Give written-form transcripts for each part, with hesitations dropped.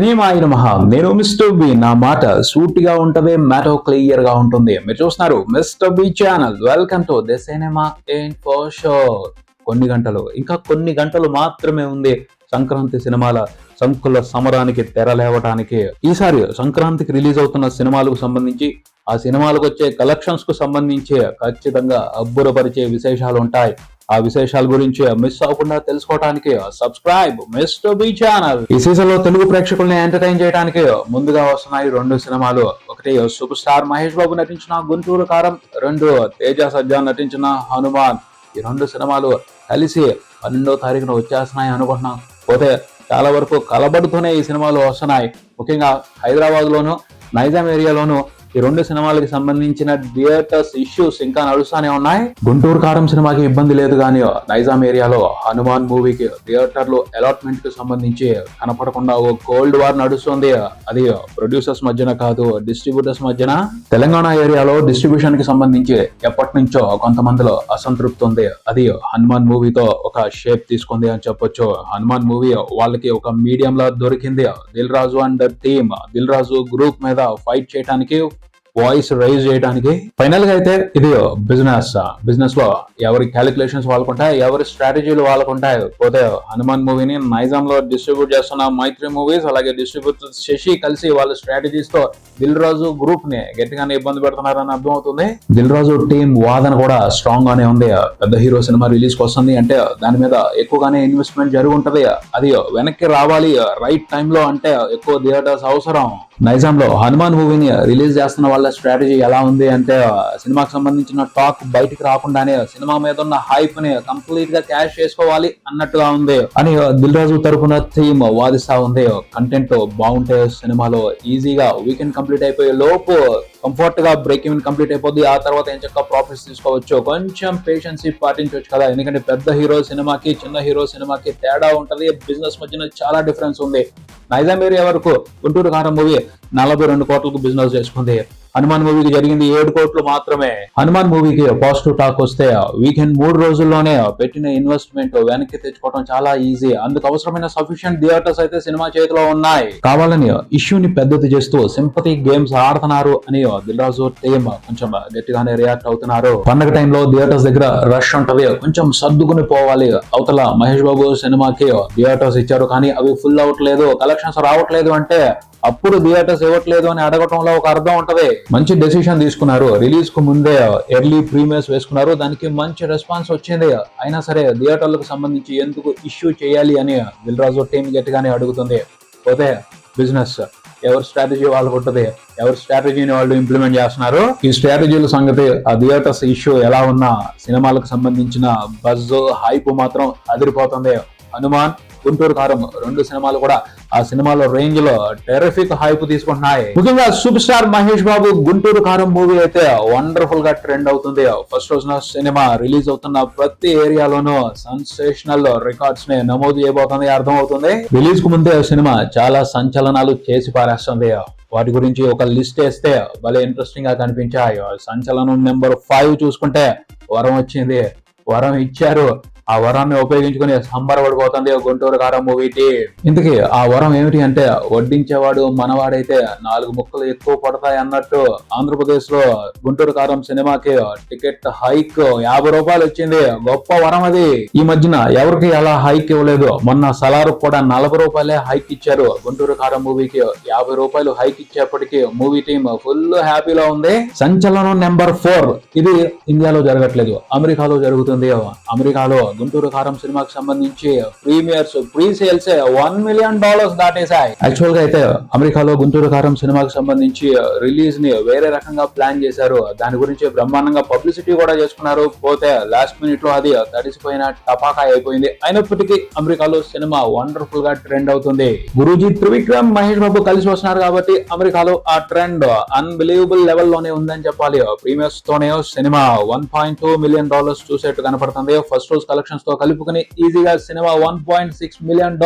Cinema మహా నేను mister B. నా మాట సూటిగా ఉంటది, మ్యాటర్ క్లియర్ గా ఉంటుంది. మీరు చూస్తున్నారు mister B channel. Welcome to the cinema info show. కొన్ని గంటలు మాత్రమే ఉంది సంక్రాంతి సినిమాల సంకుల సమరానికి తెరలేవటానికి. ఈసారి సంక్రాంతికి రిలీజ్ అవుతున్న సినిమాలకు సంబంధించి, ఆ సినిమాలకు వచ్చే కలెక్షన్స్ కు సంబంధించి ఖచ్చితంగా అబ్బురపరిచే విశేషాలు ఉంటాయి. ఆ విశేషాల గురించి మిస్ అవ్వకుండా తెలుసుకోవడానికి సబ్స్క్రైబ్ మిస్టర్ బి ఛానల్. ఈ సీజన్ లో తెలుగు ప్రేక్షకుల్ని ఎంటర్టైన్ చేయడానికి ముందుగా వస్తున్నాయి రెండు సినిమాలు. ఒకటి సూపర్ స్టార్ మహేష్ బాబు నటించిన గుంటూరు కారం, రెండు తేజ సజ్జా నటించిన హనుమాన్. ఈ రెండు సినిమాలు కలిసి 12వ తారీఖున వచ్చేస్తున్నాయి అనుకుంటున్నాం. పోతే చాలా వరకు కలబడుతూనే ఈ సినిమాలు వస్తున్నాయి. ముఖ్యంగా హైదరాబాద్ లోను, నైజాం ఏరియాలోను ఈ రెండు సినిమాలకు సంబంధించిన థియేటర్స్ ఇష్యూస్ ఇంకా నడుస్తూనే ఉన్నాయి. గుంటూరు కారం సినిమాకి ఇబ్బంది లేదు కానీ నైజాం ఏరియాలో హనుమాన్ మూవీకి థియేటర్లు అలాట్మెంట్ కి సంబంధించి కనపడకుండా ఓ కోల్డ్ వార్ నడుస్తుంది. అది ప్రొడ్యూసర్స్ మధ్యన కాదు, డిస్ట్రిబ్యూటర్స్ మధ్యన. తెలంగాణ ఏరియాలో డిస్ట్రిబ్యూషన్ కి సంబంధించి ఎప్పటి నుంచో కొంతమందిలో అసంతృప్తి ఉంది. అది హనుమాన్ మూవీతో ఒక షేప్ తీసుకుంది అని చెప్పొచ్చు. హనుమాన్ మూవీ వాళ్ళకి ఒక మీడియం లా దొరికింది. Dil Raju and team, Dil Raju group మీద ఫైట్ చేయడానికి, వాయిస్ రైజ్ చేయడానికి. ఫైనల్ గా అయితే ఇది బిజినెస్ లో ఎవరి క్యాలిక్యులేషన్స్ వాళ్ళకుంటాయి, ఎవరి స్ట్రాటజీలు వాళ్ళకుంటాయి. పోతే హనుమాన్ మూవీని నైజాం లో డిస్ట్రిబ్యూట్ చేస్తున్న మైత్రి మూవీస్, అలాగే డిస్ట్రిబ్యూటర్ శశి కలిసి వాళ్ళ స్ట్రాటజీస్ తో దిల్ రాజు గ్రూప్ ని గట్టిగానే ఇబ్బంది పెడుతున్నారని అర్థం అవుతుంది. దిల్ రాజు టీం వాదన కూడా స్ట్రాంగ్ గానే ఉంది. పెద్ద హీరో సినిమా రిలీజ్ కి వస్తుంది అంటే దాని మీద ఎక్కువగానే ఇన్వెస్ట్మెంట్ జరిగి ఉంటది. అది వెనక్కి రావాలి రైట్ టైంలో అంటే ఎక్కువ థియేటర్స్ అవసరం. నైజాం లో హనుమాన్ మూవీని రిలీజ్ చేస్తున్న వాళ్ళ స్ట్రాటజీ ఎలా ఉంది అంటే, సినిమాకి సంబంధించిన టాక్ బయటికి రాకుండానే సినిమా మీద ఉన్న హైప్ ని కంప్లీట్ గా క్యాష్ చేసుకోవాలి అన్నట్టుగా ఉంది అని దిల్ రాజు తరఫున థీమ్ వాదిస్తా ఉంది. కంటెంట్ బాగుంటే సినిమాలో ఈజీగా వీకెండ్ కంప్లీట్ అయిపోయే లోపు కంఫర్ట్ గా బ్రేక్ ఈవెన్ కంప్లీట్ అయిపోద్ది. ఆ తర్వాత ఏం చక్క ప్రాఫిట్స్ తీసుకోవచ్చు. కొంచెం పేషెన్స్ పాటించవచ్చు కదా, ఎందుకంటే పెద్ద హీరో సినిమాకి చిన్న హీరో సినిమాకి తేడా ఉంటది. బిజినెస్ మధ్యన చాలా డిఫరెన్స్ ఉంది. నైజాం ఏరియా వరకు గుంటూరు కారం మూవీ 42 కోట్లకు బిజినెస్ చేసుకుంది. హనుమాన్ మూవీకి జరిగింది 7 కోట్లు మాత్రమే. హనుమాన్ మూవీకి పాజిటివ్ టాక్ వస్తే వీకెండ్ 3 రోజుల్లోనే పెట్టిన ఇన్వెస్ట్మెంట్ వెనక్కి తెచ్చుకోవడం చాలా ఈజీ. అందుకు అవసరమైన సఫిషియెంట్ థియేటర్స్ అయితే సినిమా చేతిలో ఉన్నాయి. కావాలని ఇష్యూని పెద్దది చేస్తూ సింపతి గేమ్స్ ఆడుతున్నారు అని దిల్ రాజు టీమ్ కొంచెం గట్టిగానే రియాక్ట్ అవుతున్నారు. పండగ టైంలో థియేటర్స్ దగ్గర రష్ ఉంటది, కొంచెం సర్దుకుని పోవాలి. అవతల మహేష్ బాబు సినిమాకి థియేటర్స్ ఇచ్చారు కానీ అవి ఫుల్ అవ్వట్లేదు, కలెక్షన్స్ రావట్లేదు అంటే అప్పుడు థియేటర్స్ ఇవ్వట్లేదు అని అడగటంలో ఒక అర్థం ఉంటది. మంచి డెసిషన్ తీసుకున్నారు. రిలీజ్ కు ముందే ఎర్లీ ప్రీమియర్స్ వేసుకున్నారు, దానికి మంచి రెస్పాన్స్ వచ్చింది. అయినా సరే థియేటర్లకు సంబంధించి ఎందుకు ఇష్యూ చేయాలి అని దిల్ రాజు టీం గట్టిగానే అడుగుతుంది. పోతే బిజినెస్ ఎవరి స్ట్రాటజీ వాళ్ళకు ఉంటుంది, ఎవరి స్ట్రాటజీని వాళ్ళు ఇంప్లిమెంట్ చేస్తున్నారు. ఈ స్ట్రాటజీల సంగతి, ఆ థియేటర్స్ ఇష్యూ ఎలా ఉన్నా సినిమాలకు సంబంధించిన బజ్ హైప్ మాత్రం అదిరిపోతుంది. హనుమాన్, గుంటూరు కారం రెండు సినిమాలు కూడా ఆ సినిమాలో రేంజ్ లో టెరిఫిక్ హైప్ తీసుకుంటున్నాయి. ముఖ్యంగా super star Mahesh Babu Guntur Kaaram movie అయితే వండర్ఫుల్ గా ట్రెండ్ అవుతుంది. ఫస్ట్ రోజున సినిమా రిలీజ్ అవుతున్న ప్రతి ఏరియాలోనూ సెన్సేషనల్ రికార్డ్స్ ని నమోదు చేయబోతుంది అర్థం అవుతుంది. రిలీజ్ కు ముందే సినిమా చాలా సంచలనాలు చేసి పారేస్తుంది. వాటి గురించి ఒక లిస్ట్ వేస్తే భలే ఇంట్రెస్టింగ్ గా కనిపించాయి. సంచలనం నెంబర్ 5 చూసుకుంటే వరం వచ్చింది, వరం ఇచ్చారు. ఆ వరాన్ని ఉపయోగించుకుని సంబరపడిపోతుంది గుంటూరు కారం మూవీ టీం. ఇంతకీ ఆ వరం ఏమిటి అంటే, వడ్డించేవాడు మనవాడైతే 4 ముక్కలు ఎక్కువ పడతాయి అన్నట్టు ఆంధ్రప్రదేశ్ లో గుంటూరు కారం సినిమాకి టికెట్ హైక్ 50 రూపాయలు వచ్చింది. గొప్ప వరం అది. ఈ మధ్యన ఎవరికి అలా హైక్ ఇవ్వలేదు. మొన్న సలారు కూడా 40 రూపాయలే హైక్ ఇచ్చారు. గుంటూరు కారం మూవీకి 50 రూపాయలు హైక్ ఇచ్చేప్పటికీ మూవీ టీం ఫుల్ హ్యాపీలో ఉంది. సంచలనం నెంబర్ 4 ఇది ఇండియాలో జరగట్లేదు, అమెరికాలో జరుగుతుంది. అమెరికాలో గుంటూరు కారం సినిమాకి సంబంధించి ప్రీమియర్స్, ప్రీ సేల్స్ $1 మిలియన్ దాటేశాయి. యాక్చువల్ గా అయితే అమెరికాలో గుంటూరు కారం సినిమాకి సంబంధించి రిలీజ్ ని వేరే రకంగా ప్లాన్ చేశారు. దాని గురించి బ్రహ్మాండంగా పబ్లిసిటీ కూడా చేసుకున్నారు. పోతే లాస్ట్ మినిట్ లో అది తడిసిపోయిన టపాకా అయిపోయింది. అయినప్పటికీ అమెరికాలో సినిమా వండర్ఫుల్ గా ట్రెండ్ అవుతుంది. గురూజీ త్రివిక్రమ్, మహేష్ బాబు కలిసి వస్తున్నారు కాబట్టి అమెరికాలో ఆ ట్రెండ్ అన్బిలీవబుల్ లెవెల్ లోనే ఉందని చెప్పాలి. ప్రీమియర్స్ తోనే సినిమా $1.2 మిలియన్ చూసేట్టు కనపడుతుంది. ఫస్ట్ రోజు కలెక్షన్స్ తో కలుపుకుని ఈజీగా సినిమా $1.6 మిలియన్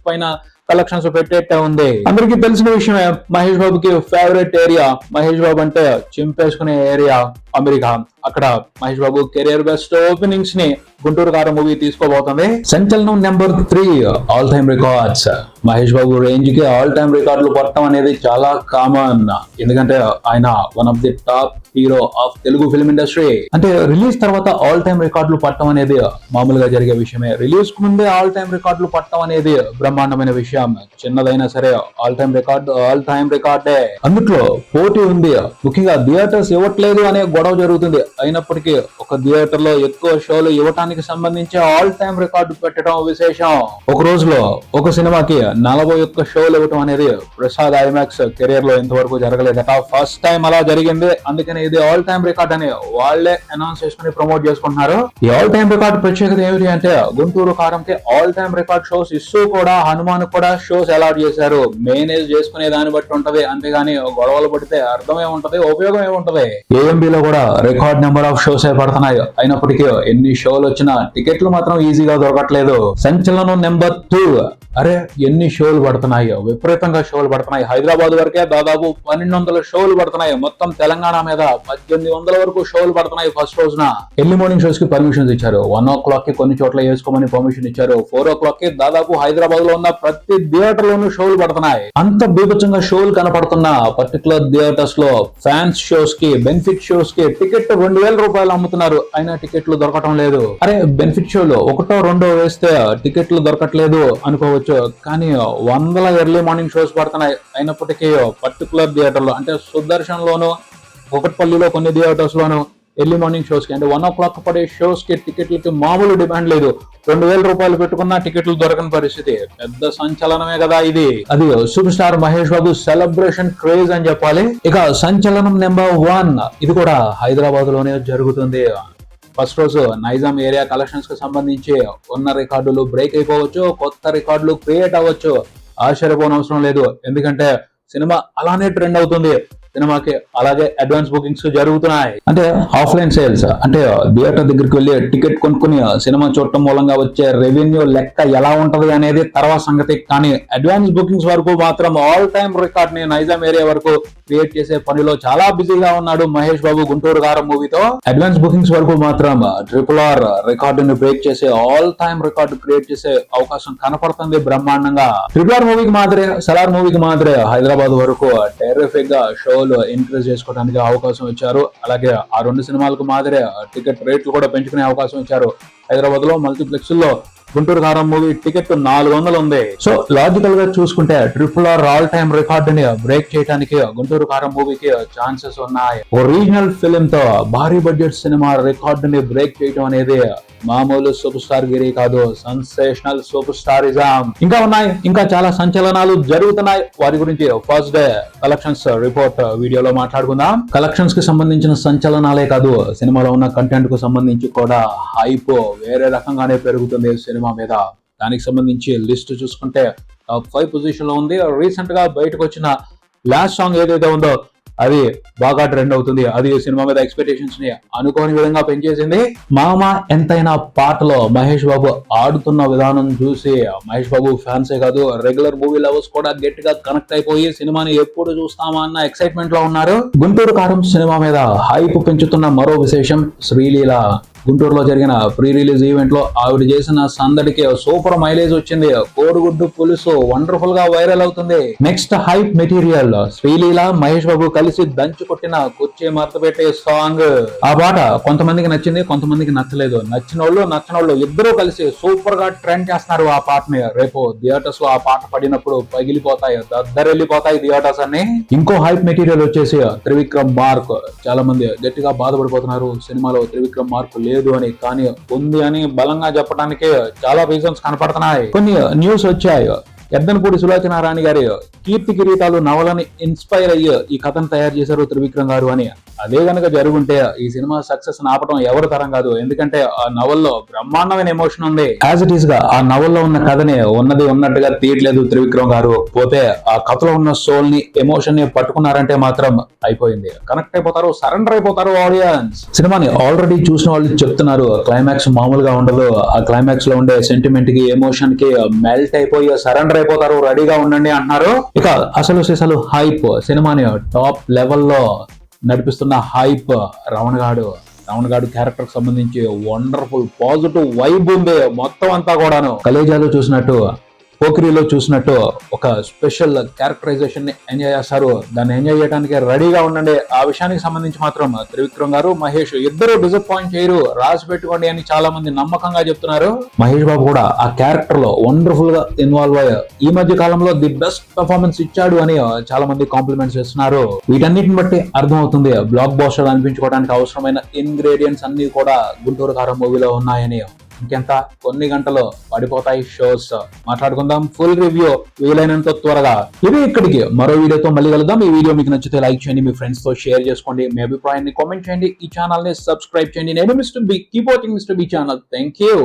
పైన కలెక్షన్స్ పెట్టేట్టే ఉంది. అందరికీ తెలిసిన విషయమే, మహేష్ బాబుకి ఫేవరెట్ ఏరియా, మహేష్ బాబు అంటే చింపేసుకునే ఏరియా అమెరికా. అక్కడ Mahesh Babu career best openings ని గుంటూరు కారం మూవీ తీసుకోబోతుంది. సంచలనం number 3 all time records. Mahesh Babu range కి ఆల్ టైమ్ రికార్డులు పట్టడం అనేది చాలా కామన్. ఎందుకంటే ఆయన one of the top hero of Telugu film industry. అంటే రిలీజ్ తర్వాత ఆల్ టైమ్ రికార్డులు పట్టడం అనేది మామూలుగా జరిగే విషయమే. రిలీజ్ కు ముందే ఆల్ టైమ్ రికార్డులు పట్టడం అనేది బ్రహ్మాండమైన విషయం. చిన్నదైనా సరే ఆల్ టైమ్ రికార్డే. అందుట్లో పోటీ ఉంది. ముఖ్యంగా థియేటర్స్ ఇవ్వట్లేదు అనే గొడవ జరుగుతుంది. అయినప్పటికీ ఒక థియేటర్ లో ఎక్కువ షోలు ఇవ్వటానికి సంబంధించి ఆల్ టైమ్ రికార్డు పెట్టడం విశేషం. ఒక రోజులో ఒక సినిమాకి 41 షోలు ఇవ్వటం అనేది ప్రసాద్ ఐమాక్స్ కెరియర్ లో ఇంతవరకు జరగలేదట. ఫస్ట్ టైం అలా జరిగింది. అందుకని ఇది ఆల్ టైమ్ రికార్డ్ అని వాళ్లే అనౌన్స్ చేసుకుని ప్రమోట్ చేసుకుంటున్నారు. ఈ ఆల్ టైమ్ రికార్డ్ ప్రత్యేకత ఏమిటి అంటే గుంటూరు కారంకి ఆల్ టైమ్ రికార్డ్ షోస్ ఇస్తూ కూడా హనుమాన్ కూడా షోస్ అలాట్ చేశారు. మేనేజ్ చేసుకునే దాన్ని బట్టి ఉంటది. అంతేగాని గొడవలు పడితే అర్థమే ఉంటది, ఉపయోగం ఏముంటది. ఏఎంబీలో కూడా రికార్డ్ నెంబర్ ఆఫ్ షోస్ పడుతున్నాయి. అయినప్పటికీ ఎన్ని షోలు వచ్చినా టికెట్లు మాత్రం ఈజీగా దొరకట్లేదు. సంచలనం నెంబర్ 2. అరే ఎన్ని షోలు పడుతున్నాయి, విపరీతంగా షోలు పడుతున్నాయి. హైదరాబాద్ వరకే దాదాపు 1200 షోలు పడుతున్నాయి. మొత్తం తెలంగాణ మీద 1800 వరకు షోలు పడుతున్నాయి. ఫస్ట్ రోజున ఎర్లీ మార్నింగ్ షోస్ కి పర్మిషన్స్ ఇచ్చారు. 1 o'clock కి కొన్ని చోట్ల వేసుకోమని పర్మిషన్ ఇచ్చారు. 4 o'clock కి దాదాపు హైదరాబాద్ లో ఉన్న ప్రతి థియేటర్ లోనూ షోలు పడుతున్నాయి. అంత బీభత్సంగా షోలు కనపడుతున్న పర్టికులర్ థియేటర్స్ లో ఫ్యాన్స్ షోస్ కి, బెనిఫిట్ షోస్ కి టికెట్ 2000 రూపాయలు అమ్ముతున్నారు. అయినా టికెట్లు దొరకటం లేదు. అరే బెనిఫిట్ షోలో 1 or 2 వేస్తే టికెట్లు దొరకట్లేదు అనుకోవచ్చు. కానీ 100 ఎర్లీ మార్నింగ్ షోస్ పడుతున్నాయి. అయినప్పటికీ పర్టికులర్ థియేటర్ లో అంటే సుదర్శన్ లోను, ఒకటిపల్లిలో కొన్ని థియేటర్స్ లోను ఎర్లీ మార్నింగ్ షోస్ కి అంటే 1 o'clock పడే షోస్ కి టికెట్లకి మామూలు డిమాండ్ లేదు. 2000 రూపాయలు పెట్టుకున్న టికెట్లు దొరకని పరిస్థితి. పెద్ద సంచలనమే కదా ఇది. అది super star Mahesh Babu celebration craze అని చెప్పాలి. ఇక సంచలనం నెంబర్ 1 ఇది కూడా హైదరాబాద్ లోనే జరుగుతుంది. ఫస్ట్ రోజు నైజాం ఏరియా కలెక్షన్స్ కి సంబంధించి ఉన్న రికార్డులు బ్రేక్ అయిపోవచ్చు, కొత్త రికార్డులు క్రియేట్ అవ్వచ్చు. ఆశ్చర్యపోనవసరం లేదు. ఎందుకంటే సినిమా అలానే ట్రెండ్ అవుతుంది. సినిమాకి అలాగే అడ్వాన్స్ బుకింగ్స్ జరుగుతున్నాయి. అంటే ఆఫ్లైన్ సేల్స్ అంటే థియేటర్ దగ్గరికి వెళ్ళి టికెట్ కొనుక్కుని సినిమా చూడటం మూలంగా వచ్చే రెవెన్యూ లెక్క ఎలా ఉంటది అనేది తర్వాత సంగతి. కానీ అడ్వాన్స్ బుకింగ్స్ వరకు మాత్రం ఆల్ టైమ్ రికార్డ్ ని నైజాం ఏరియా వరకు క్రియేట్ చేసే పనిలో చాలా బిజీగా ఉన్నాడు మహేష్ బాబు గుంటూరు కారం మూవీతో. అడ్వాన్స్ బుకింగ్స్ వరకు మాత్రం RRR రికార్డుని బ్రేక్ చేసే ఆల్ టైమ్ రికార్డు క్రియేట్ చేసే అవకాశం కనపడుతుంది బ్రహ్మాండంగా. RRR మూవీకి మాదిరే, సలార్ మూవీకి మాదిరే హైదరాబాద్ వరకు టెర్రిఫిక్ గా షో ఇంక్రీజ్ చేసుకోవడానికి అవకాశం ఇచ్చారు. అలాగే ఆ 2 సినిమాలకు మాదిరే టికెట్ రేట్లు కూడా పెంచుకునే అవకాశం ఇచ్చారు. హైదరాబాద్ లో మల్టీప్లెక్స్ లో గుంటూరు కారం మూవీ టికెట్ 400 ఉంది. సో లాజికల్ గా చూసుకుంటే RRR ఆల్ టైమ్ రికార్డుని బ్రేక్ చేయడానికి గుంటూరు కారం మూవీకి ఛాన్సెస్ ఉన్నాయి. ఒరిజినల్ ఫిలిం తో భారీ బడ్జెట్ సినిమా రికార్డుని బ్రేక్ చేయడం అనేది మామూలు సూపర్ స్టార్ గిరి కాదు, సెన్సేషనల్ సూపర్ స్టారిజం. ఇంకా ఉన్నాయి, ఇంకా చాలా సంచలనాలు జరుగుతున్నాయి. వారి గురించి ఫస్ట్ డే కలెక్షన్స్ రిపోర్ట్ వీడియోలో మాట్లాడుకుందాం. కలెక్షన్స్ కి సంబంధించిన సంచలనాలే కాదు, సినిమాలో ఉన్న కంటెంట్ కు సంబంధించి కూడా హైప్ వేరే రకంగానే పెరుగుతుంది సినిమా మీద. దానికి సంబంధించి లిస్ట్ చూసుకుంటే టాప్ 5 పొజిషన్ లో ఉంది. రీసెంట్ గా బయటకు వచ్చిన లాస్ట్ సాంగ్ ఏదైతే ఉందో అది బాగా ట్రెండ్ అవుతుంది. అది సినిమా మీద ఎక్స్పెక్టేషన్స్ ని అనుకోని విధంగా పెంచేసింది. మామ ఎంతైనా పాటలో మహేష్ బాబు ఆడుతున్న విధానం చూసి మహేష్ బాబు ఫ్యాన్సే కాదు, రెగ్యులర్ మూవీ లవర్స్ కూడా గట్టిగా కనెక్ట్ అయిపోయి సినిమాని ఎప్పుడు చూస్తామా అన్న ఎక్సైట్మెంట్ లో ఉన్నారు. గుంటూరు కారం సినిమా మీద హైప్ పెంచుతున్న మరో విశేషం శ్రీలీల. గుంటూరులో జరిగిన ప్రీ రిలీజ్ ఈవెంట్ లో ఆవిడ చేసిన సందడికి సూపర్ మైలేజ్ వచ్చింది. కోడిగుడ్డు పులుసు వండర్ఫుల్ గా వైరల్ అవుతుంది. Next hype material Sreeleela Mahesh Babu కలిసి దంచి కొట్టిన కుర్చీ మరతపెట్టే సాంగ్. ఆ పాట కొంతమందికి నచ్చింది, కొంతమందికి నచ్చలేదు. నచ్చినోళ్ళు ఇద్దరూ కలిసి సూపర్ గా ట్రెండ్ చేస్తున్నారు ఆ పాటని. రేపు థియేటర్స్ లో ఆ పాట పడినప్పుడు పగిలిపోతాయి, దద్దరెళ్ళిపోతాయి థియేటర్స్ అన్ని. ఇంకో హైప్ మెటీరియల్ వచ్చేసి త్రివిక్రమ్ మార్క్. చాలా మంది గట్టిగా బాధపడిపోతున్నారు సినిమాలో త్రివిక్రమ్ మార్క్ లేదు అని. కానీ ఉంది అని బలంగా చెప్పడానికి చాలా రీజన్స్ కనపడుతున్నాయి. కొన్ని న్యూస్ వచ్చాయి. ఎద్దనపూడి సులోచనారాణి గారి కీర్తి కిరీటాలు నవలని ఇన్స్పైర్ అయ్యి ఈ కథను తయారు చేశారు త్రివిక్రమ్ గారు అని. అదే గనక జరుగుంటే ఈ సినిమా సక్సెస్ ఆపడం ఎవరి తరం కాదు. ఎందుకంటే ఆ నవల్లో బ్రహ్మాండమైన ఎమోషన్ ఉంది. యాజ్ ఇట్ ఈస్ గా ఆ నవల్లో ఉన్న కథని ఉన్నది ఉన్నట్టుగా తీయట్లేదు త్రివిక్రమ్ గారు. పోతే ఆ కథలో ఉన్న సోల్ ని, ఎమోషన్ ని పట్టుకున్నారంటే మాత్రం అయిపోయింది. కనెక్ట్ అయిపోతారు, సరెండర్ అయిపోతారు ఆడియన్స్. సినిమాని ఆల్రెడీ చూసిన వాళ్ళు చెప్తున్నారు క్లైమాక్స్ మామూలుగా ఉండదు. ఆ క్లైమాక్స్ లో ఉండే సెంటిమెంట్ కి, ఎమోషన్ కి మెల్ట్ అయిపోయి సరెండర్ అయిపోతారు, రెడీగా ఉండండి అంటున్నారు. ఇక అసలు హైప్ సినిమాని టాప్ లెవెల్లో నడిపిస్తున్న హైప్ రమణ గాడు. శ్రావణ్ గారు క్యారెక్టర్ సంబంధించి వండర్ఫుల్ పాజిటివ్ వైబ్ ఉంది మొత్తం అంతా కూడాను. కలేజాలో చూసినట్టు, పోకిరిలో చూసినట్టు ఒక స్పెషల్ క్యారెక్టరైజేషన్ ని ఎంజాయ్ చేస్తారు. దాన్ని ఎంజాయ్ చేయడానికి రెడీగా ఉండండి. ఆ విషయానికి సంబంధించి మాత్రం త్రివిక్రమ్ గారు, మహేష్ ఇద్దరు డిసప్పాయింట్ చేయరు, రాసి పెట్టుకోండి అని చాలా మంది నమ్మకంగా చెప్తున్నారు. మహేష్ బాబు కూడా ఆ క్యారెక్టర్ లో వండర్ఫుల్ గా ఇన్వాల్వ్ అయ్యారు. ఈ మధ్య కాలంలో ది బెస్ట్ పెర్ఫార్మెన్స్ ఇచ్చాడు అని చాలా మంది కాంప్లిమెంట్స్ ఇస్తున్నారు. వీటన్నిటిని బట్టి అర్థం అవుతుంది బ్లాక్ బాస్టర్ అనిపించుకోవడానికి అవసరమైన ఇంగ్రీడియంట్స్ అన్ని కూడా గుంటూరు కారం మూవీలో ఉన్నాయని. ఇంకెంత కొన్ని గంటలో పడిపోతాయి షోస్. మాట్లాడుకుందాం ఫుల్ రివ్యూ వీలైనంత త్వరగా. ఇది ఇక్కడికి మరో వీడియోతో మళ్ళీ కలుద్దాం. ఈ వీడియో మీకు నచ్చితే లైక్ చేయండి, మీ ఫ్రెండ్స్ తో షేర్ చేసుకోండి, మీ అభిప్రాయాన్ని కామెంట్ చేయండి, ఈ ఛానల్ ని సబ్స్క్రైబ్ చేయండి. నేను mister B, keep watching mister B channel. Thank you.